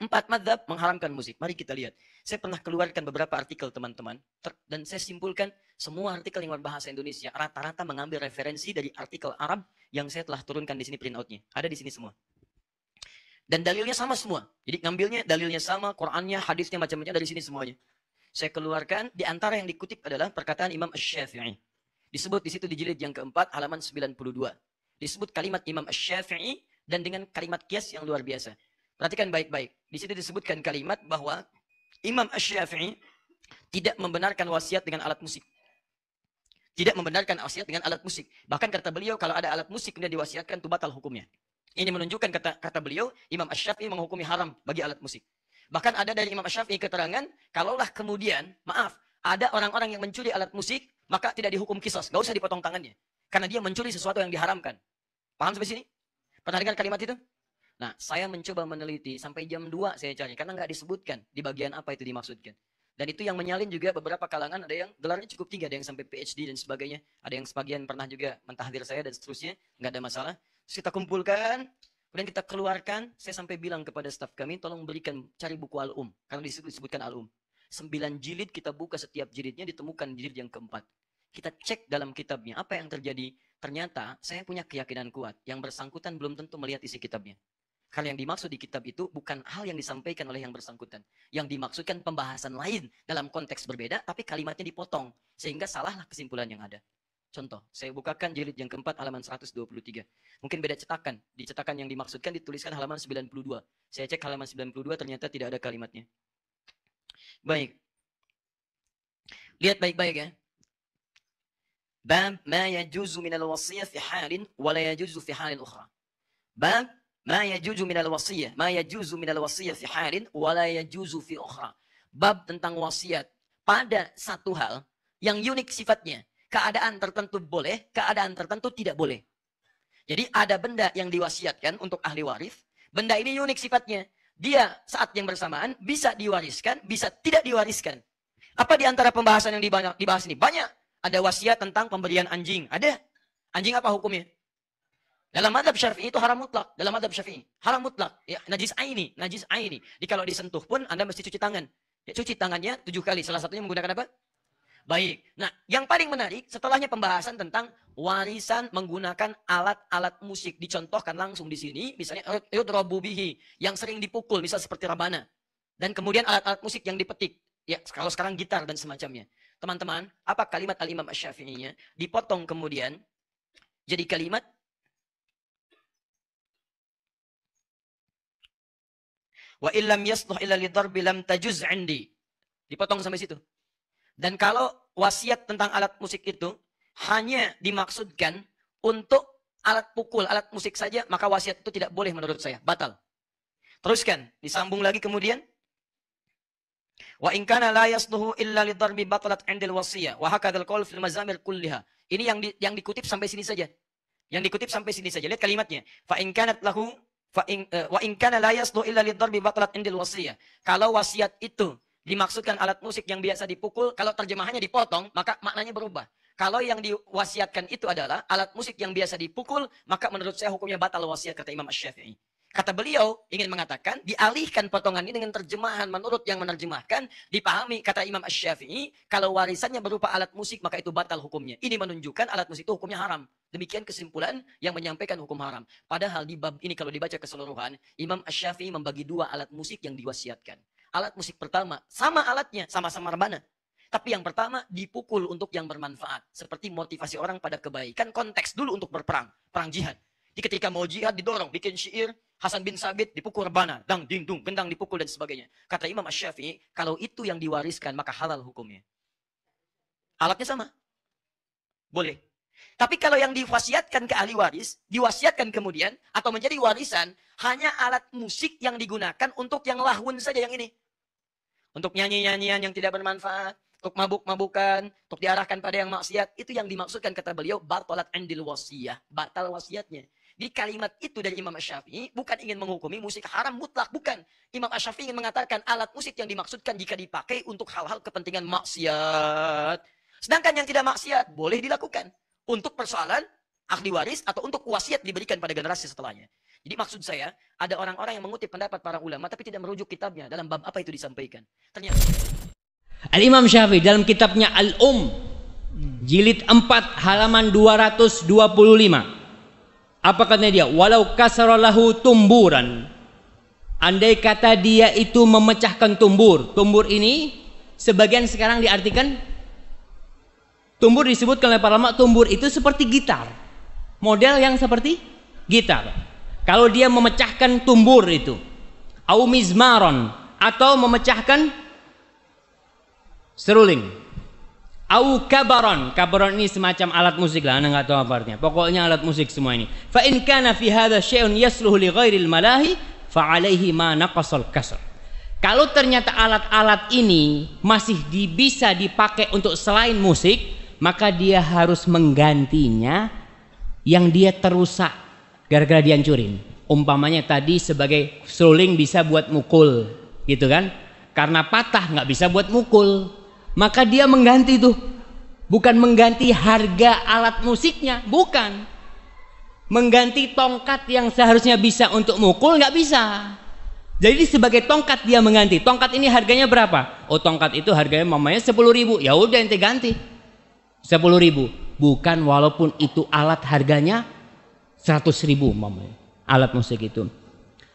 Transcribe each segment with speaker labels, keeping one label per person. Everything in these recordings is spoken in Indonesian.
Speaker 1: 4 mazhab mengharamkan musik. Mari kita lihat. Saya pernah keluarkan beberapa artikel teman-teman. Dan saya simpulkan semua artikel yang berbahasa Indonesia rata-rata mengambil referensi dari artikel Arab yang saya telah turunkan di sini printoutnya. Ada di sini semua. Dan dalilnya sama semua. Jadi ngambilnya dalilnya sama, Qurannya, hadisnya, macam-macam dari sini semuanya. Saya keluarkan, di antara yang dikutip adalah perkataan Imam Asy-Syafi'i. Disebut di situ di jilid yang keempat, halaman 92. Disebut kalimat Imam Asy-Syafi'i dan dengan kalimat qiyas yang luar biasa. Perhatikan baik-baik. Di situ disebutkan kalimat bahwa Imam Asy-Syafi'i tidak membenarkan wasiat dengan alat musik. Tidak membenarkan wasiat dengan alat musik. Bahkan kata beliau, kalau ada alat musik kemudian diwasiatkan, itu batal hukumnya. Ini menunjukkan kata beliau, Imam Asy-Syafi'i menghukumi haram bagi alat musik. Bahkan ada dari Imam Asy-Syafi'i keterangan, kalaulah kemudian, maaf, ada orang-orang yang mencuri alat musik, maka tidak dihukum qisas, gak usah dipotong tangannya. Karena dia mencuri sesuatu yang diharamkan. Paham sampai sini? Pernah dengar kalimat itu? Nah, saya mencoba meneliti sampai jam 2 saya cari, karena nggak disebutkan di bagian apa itu dimaksudkan. Dan itu yang menyalin juga beberapa kalangan, ada yang gelarnya cukup tinggi, ada yang sampai PhD dan sebagainya. Ada yang sebagian pernah juga mentahdir saya dan seterusnya, nggak ada masalah. Terus kita kumpulkan, kemudian kita keluarkan, saya sampai bilang kepada staf kami, tolong berikan, cari buku Al-Um, karena disebutkan Al-Um. 9 jilid kita buka, setiap jilidnya ditemukan jilid yang keempat. Kita cek dalam kitabnya, apa yang terjadi. Ternyata saya punya keyakinan kuat, yang bersangkutan belum tentu melihat isi kitabnya. Karena yang dimaksud di kitab itu bukan hal yang disampaikan oleh yang bersangkutan. Yang dimaksudkan pembahasan lain dalam konteks berbeda, tapi kalimatnya dipotong. Sehingga salahlah kesimpulan yang ada. Contoh, saya bukakan jilid yang keempat halaman 123. Mungkin beda cetakan. Di cetakan yang dimaksudkan dituliskan halaman 92. Saya cek halaman 92 ternyata tidak ada kalimatnya. Baik. Lihat baik-baik ya. Bab ma yajuzu minal wasiyah fi halin wa la yajuzu fi halin ukhra. Bab ma yajuzu minal wasiyah, ma yajuzu minal wasiyah fi halin wa la yajuzu fi ukhra. Bab tentang wasiat pada satu hal yang unik sifatnya. Keadaan tertentu boleh, keadaan tertentu tidak boleh. Jadi ada benda yang diwasiatkan untuk ahli waris, benda ini unik sifatnya. Dia saat yang bersamaan bisa diwariskan, bisa tidak diwariskan. Apa di antara pembahasan yang dibahas ini? Banyak. Ada wasiat tentang pemberian anjing. Ada. Anjing apa hukumnya? Dalam madhab Syafi'i itu haram mutlak. Dalam madhab Syafi'i. Haram mutlak. Ya, najis aini. Najis aini. Jadi kalau disentuh pun Anda mesti cuci tangan. Ya, cuci tangannya 7 kali. Salah satunya menggunakan apa? Baik. Nah, yang paling menarik setelahnya pembahasan tentang warisan menggunakan alat-alat musik. Dicontohkan langsung di sini. Misalnya yudrabu bihi. Yang sering dipukul. Misal seperti rabana. Dan kemudian alat-alat musik yang dipetik. Ya, kalau sekarang gitar dan semacamnya. Teman-teman, apa kalimat Al-Imam Asy-Syafi'inya? Dipotong kemudian jadi kalimat wa illam yasluh illa lidarbi lam tajuz 'indi. Dipotong sampai situ. Dan kalau wasiat tentang alat musik itu hanya dimaksudkan untuk alat pukul, alat musik saja, maka wasiat itu tidak boleh menurut saya, batal. Teruskan, disambung lagi kemudian wa in kana la yasluhu illa lidarbi batalat 'indil wasiyah wa hakadzal qaul fil mazamir kulliha. Ini yang dikutip sampai sini saja. Yang dikutip sampai sini saja. Lihat kalimatnya. Fa in kanat lahu wa in kana la yasluhu illa lidarbi batalat 'indil wasiyah. Kalau wasiat itu dimaksudkan alat musik yang biasa dipukul, kalau terjemahannya dipotong, maka maknanya berubah. Kalau yang diwasiatkan itu adalah alat musik yang biasa dipukul, maka menurut saya hukumnya batal wasiat, kata Imam Asy-Syafi'i. Kata beliau ingin mengatakan dialihkan potongan ini dengan terjemahan menurut yang menerjemahkan, dipahami kata Imam Asy-Syafi'i kalau warisannya berupa alat musik maka itu batal hukumnya. Ini menunjukkan alat musik itu hukumnya haram. Demikian kesimpulan yang menyampaikan hukum haram. Padahal di bab ini kalau dibaca keseluruhan, Imam Asy-Syafi'i membagi 2 alat musik yang diwasiatkan. Alat musik pertama sama alatnya sama-sama rebana. Tapi yang pertama dipukul untuk yang bermanfaat, seperti motivasi orang pada kebaikan, konteks dulu untuk berperang, perang jihad. Jadi ketika mau jihad didorong, bikin syair, Hasan bin Sabit dipukul rebana, dang, ding, dung, gendang dipukul dan sebagainya. Kata Imam Asy-Syafi'i, kalau itu yang diwariskan maka halal hukumnya. Alatnya sama. Boleh. Tapi kalau yang diwasiatkan ke ahli waris, diwasiatkan kemudian, atau menjadi warisan, hanya alat musik yang digunakan untuk yang lahun saja yang ini. Untuk nyanyi-nyanyian yang tidak bermanfaat, untuk mabuk-mabukan, untuk diarahkan pada yang maksiat, itu yang dimaksudkan kata beliau, batalat 'indil wasiyah, batal wasiatnya. Di kalimat itu dari Imam Asy-Syafi'i bukan ingin menghukumi musik haram mutlak, bukan. Imam Asy-Syafi'i ingin mengatakan alat musik yang dimaksudkan jika dipakai untuk hal-hal kepentingan maksiat. Sedangkan yang tidak maksiat boleh dilakukan untuk persoalan ahli waris atau untuk wasiat diberikan pada generasi setelahnya. Jadi maksud saya, ada orang-orang yang mengutip pendapat para ulama tapi tidak merujuk kitabnya dalam bab apa itu disampaikan. Ternyata
Speaker 2: Al-Imam Syafi'i dalam kitabnya Al-Um jilid 4 halaman 225. Apa katanya dia? Walau kasaralahu tumburan. Andai kata dia itu memecahkan tumbur. Tumbur ini sebagian sekarang diartikan tumbur disebutkan oleh para ulama, tumbur itu seperti gitar. Model yang seperti gitar. Kalau dia memecahkan tumbur itu, au mizmaron, atau memecahkan seruling, au kabaron. Kabaron ini semacam alat musik lah, anda nggak tahu apa artinya. Pokoknya alat musik semua ini. Fa in kana fi hadza syai'un yasluhu li ghairil malahi fa alaihi ma naqasal kasr. Kalau ternyata alat-alat ini masih bisa dipakai untuk selain musik, maka dia harus menggantinya yang dia terusak gara-gara dihancurin. Umpamanya tadi sebagai seruling bisa buat mukul, gitu kan? Karena patah nggak bisa buat mukul, maka dia mengganti tuh. Bukan mengganti harga alat musiknya, bukan. Mengganti tongkat yang seharusnya bisa untuk mukul nggak bisa. Jadi sebagai tongkat dia mengganti. Tongkat ini harganya berapa? Oh, tongkat itu harganya mamanya 10.000. Ya udah ente ganti 10.000. Bukan walaupun itu alat harganya 100.000 mamanya. Alat musik itu.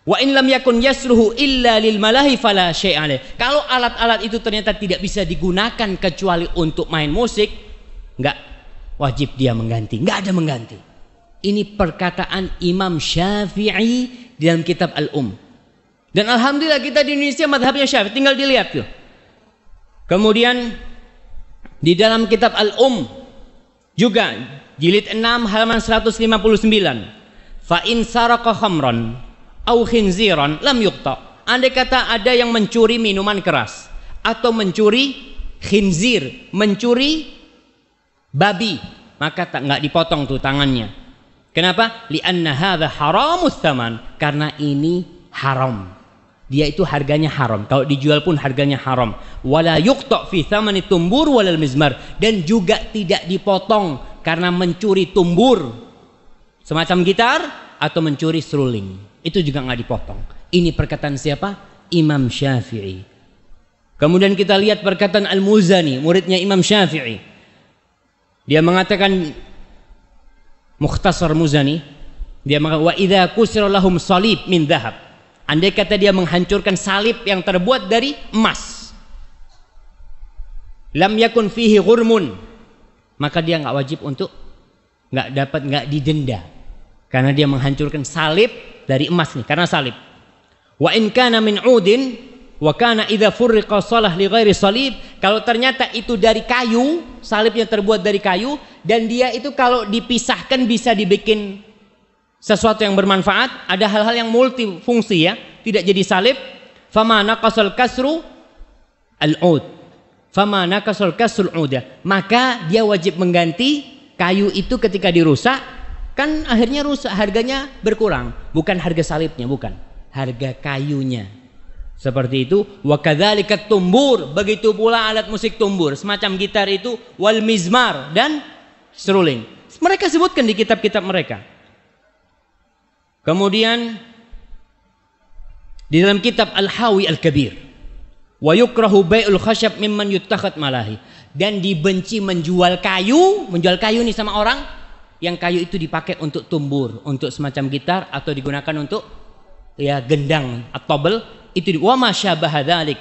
Speaker 2: Wa in lam yakun yasluhu illa lil malahi fala syai'a alaih. Kalau alat-alat itu ternyata tidak bisa digunakan kecuali untuk main musik, enggak wajib dia mengganti, enggak ada mengganti. Ini perkataan Imam Syafi'i dalam kitab Al-Um. Dan alhamdulillah kita di Indonesia mazhabnya Syafi'i, tinggal dilihat tuh. Kemudian di dalam kitab Al-Um juga jilid 6 halaman 159. Fa in saraqa khamran au khinziran lam yuqta. Andai kata ada yang mencuri minuman keras atau mencuri khinzir, mencuri babi, maka enggak dipotong tuh tangannya. Kenapa? Li'anna hadza haramus tsaman, karena ini haram. Dia itu harganya haram. Kalau dijual pun harganya haram. Wala yuqta fi tsamani tumbur walal mizmar, dan juga tidak dipotong karena mencuri tumbur semacam gitar atau mencuri seruling. Itu juga nggak dipotong. Ini perkataan siapa? Imam Syafi'i. Kemudian kita lihat perkataan Al-Muzani, muridnya Imam Syafi'i. Dia mengatakan Mukhtasar Muzani, dia mengatakan wa idza kusira lahum salib min dhahab. Andai kata dia menghancurkan salib yang terbuat dari emas, lam yakun fihi ghurmun, maka dia nggak wajib untuk nggak didenda karena dia menghancurkan salib dari emas nih, karena salib. Wa in kana min udin wa kana idza furriqa salah li ghairi salib, kalau ternyata itu dari kayu, salibnya terbuat dari kayu, dan dia itu kalau dipisahkan bisa dibikin sesuatu yang bermanfaat, ada hal-hal yang multifungsi ya, tidak jadi salib. Fama naqasal kasru al-ud, fama naqasal kasrul uda, maka dia wajib mengganti kayu itu ketika dirusak, kan akhirnya rusak, harganya berkurang, bukan harga salibnya, bukan, harga kayunya. Seperti itu. Wa kadzalika tumbur, begitu pula alat musik tumbur semacam gitar itu, wal mizmar, dan seruling. Mereka sebutkan di kitab-kitab mereka. Kemudian di dalam kitab Al-Hawi Al-Kabir, wa yukrahu bai'ul khasyab mimman yuttakhad malahi, dan dibenci menjual kayu nih sama orang yang kayu itu dipakai untuk tumbur, untuk semacam gitar atau digunakan untuk ya gendang atau tabel, itu wa ma syabaha dzalik,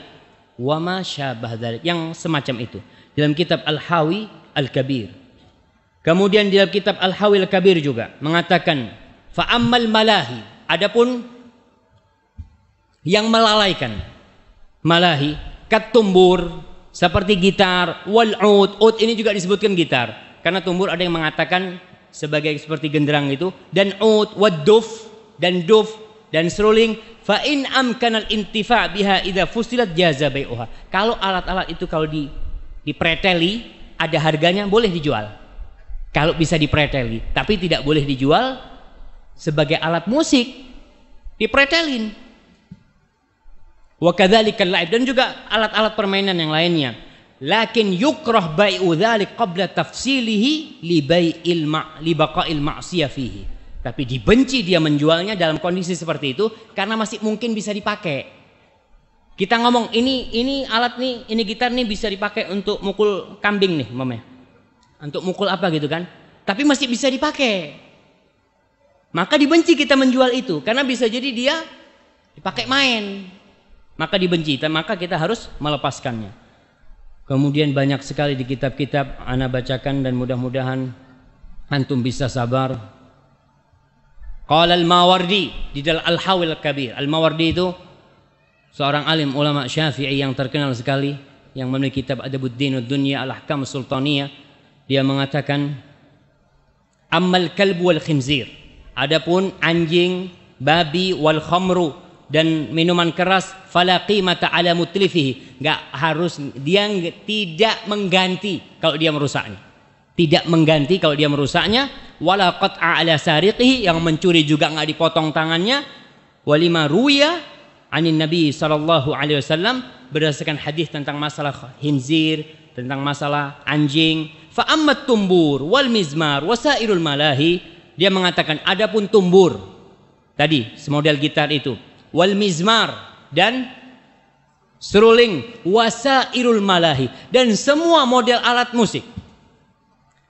Speaker 2: wa ma syabaha dzalik, yang semacam itu dalam kitab Al-Hawi Al-Kabir. Kemudian di dalam kitab Al-Hawi Al-Kabir juga mengatakan fa'ammal malahi, adapun yang melalaikan malahi kat tumbur seperti gitar, wal ud ini juga disebutkan gitar karena tumbur ada yang mengatakan sebagai seperti genderang itu, dan ud wad duf, dan duf dan seruling, fa in amkanal intifa' biha idza fusilat jaza bai'uha. Kalau alat-alat itu kalau dipreteli ada harganya, boleh dijual kalau bisa dipreteli, tapi tidak boleh dijual sebagai alat musik dipretelin. Wa kadzalika al-la'ib, dan juga alat-alat permainan yang lainnya. Lakin yukrah bai'u dzalik qabla tafsilihi li baqa'il ma'siyah fihi. Tapi dibenci dia menjualnya dalam kondisi seperti itu karena masih mungkin bisa dipakai. Kita ngomong ini alat nih, ini gitar nih bisa dipakai untuk mukul kambing nih, Mama. Untuk mukul apa gitu kan? Tapi masih bisa dipakai. Maka dibenci kita menjual itu karena bisa jadi dia dipakai main. Maka dibenci, maka kita harus melepaskannya. Kemudian banyak sekali di kitab-kitab ana bacakan dan mudah-mudahan antum bisa sabar. Qala al-Mawardi di dalam Al-Hawil Kabir. Al-Mawardi itu seorang alim ulama Syafi'i yang terkenal sekali yang memiliki kitab Adabuddin Ad-Dunya Al-Ahkam Sultaniyah. Dia mengatakan ammal kalbu wal khinzir. Adapun anjing, babi wal khamru dan minuman keras fala qimata ala mutlifihi. Dia tidak mengganti kalau dia merusaknya. Tidak mengganti kalau dia merusaknya, wala qat'a ala sariqihi, yang mencuri juga enggak dipotong tangannya. Walima ruya anin Nabi sallallahu alaihi wasallam, berdasarkan hadis tentang masalah khinzir, tentang masalah anjing. Fa ammat tumbur wal mizmar wasairul malahi, dia mengatakan adapun tumbur tadi semodel gitar itu, wal mizmar dan seruling, wasairul malahi dan semua model alat musik,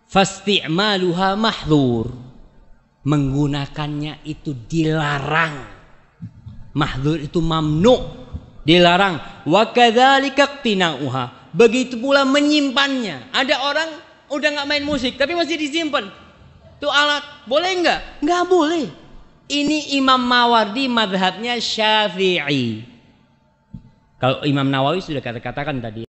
Speaker 2: fasti'maluha mahdhur, menggunakannya itu dilarang. Mahdhur itu mamnu, dilarang. Wa kadzalika iqtina'uha, begitu pula menyimpannya. Ada orang udah nggak main musik tapi masih disimpan tuh alat, boleh nggak? Nggak boleh. Ini Imam Mawardi madhabnya Syafi'i. Kalau Imam Nawawi sudah katakan tadi